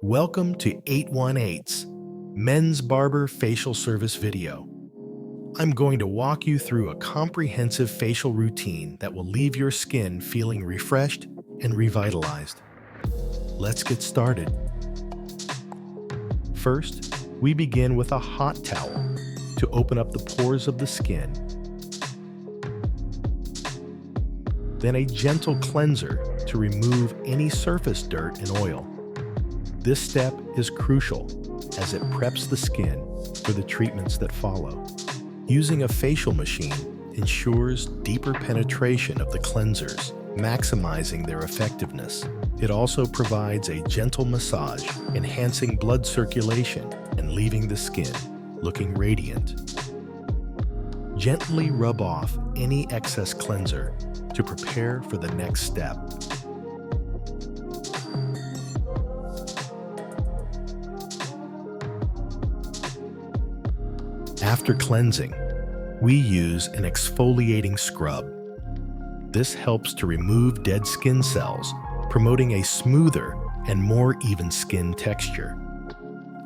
Welcome to 818's Men's Barber Facial Service video. I'm going to walk you through a comprehensive facial routine that will leave your skin feeling refreshed and revitalized. Let's get started. First, we begin with a hot towel to open up the pores of the skin. Then a gentle cleanser to remove any surface dirt and oil. This step is crucial as it preps the skin for the treatments that follow. Using a facial machine ensures deeper penetration of the cleansers, maximizing their effectiveness. It also provides a gentle massage, enhancing blood circulation and leaving the skin looking radiant. Gently rub off any excess cleanser to prepare for the next step. After cleansing, we use an exfoliating scrub. This helps to remove dead skin cells, promoting a smoother and more even skin texture.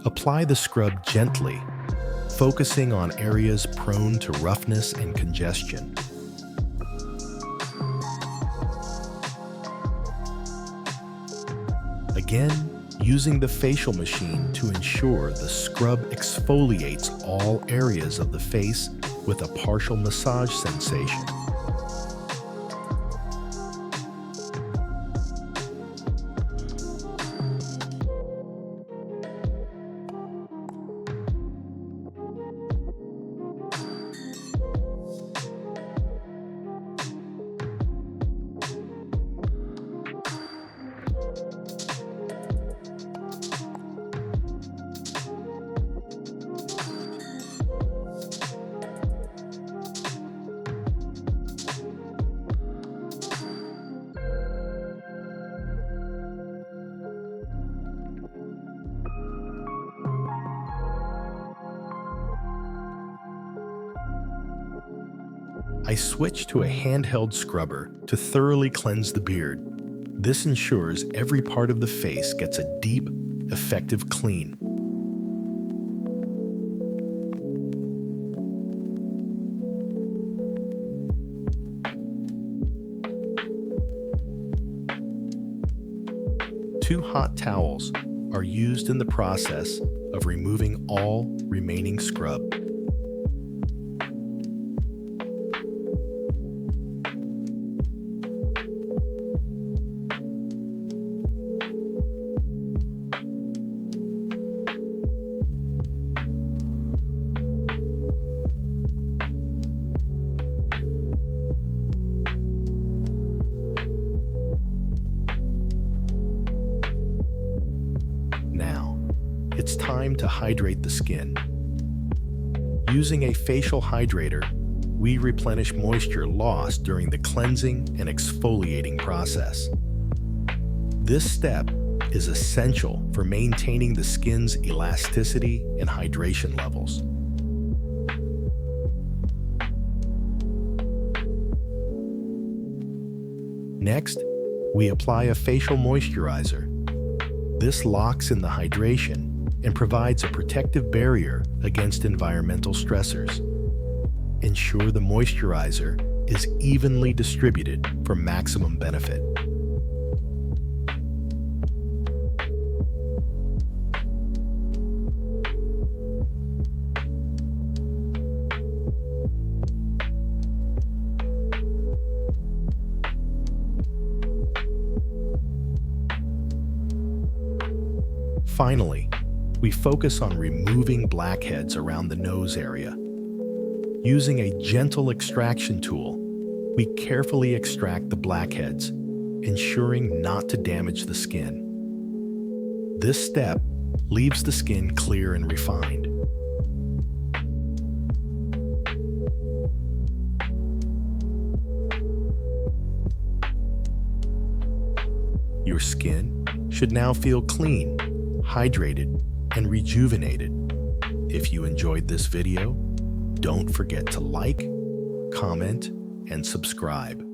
Apply the scrub gently, focusing on areas prone to roughness and congestion. Again, using the facial machine to ensure the scrub exfoliates all areas of the face with a partial massage sensation. I switch to a handheld scrubber to thoroughly cleanse the beard. This ensures every part of the face gets a deep, effective clean. Two hot towels are used in the process of removing all remaining scrub. It's time to hydrate the skin. Using a facial hydrator, we replenish moisture lost during the cleansing and exfoliating process. This step is essential for maintaining the skin's elasticity and hydration levels. Next, we apply a facial moisturizer. This locks in the hydration and provides a protective barrier against environmental stressors. Ensure the moisturizer is evenly distributed for maximum benefit. Finally, we focus on removing blackheads around the nose area. Using a gentle extraction tool, we carefully extract the blackheads, ensuring not to damage the skin. This step leaves the skin clear and refined. Your skin should now feel clean, hydrated, and rejuvenated. If you enjoyed this video, don't forget to like, comment, and subscribe.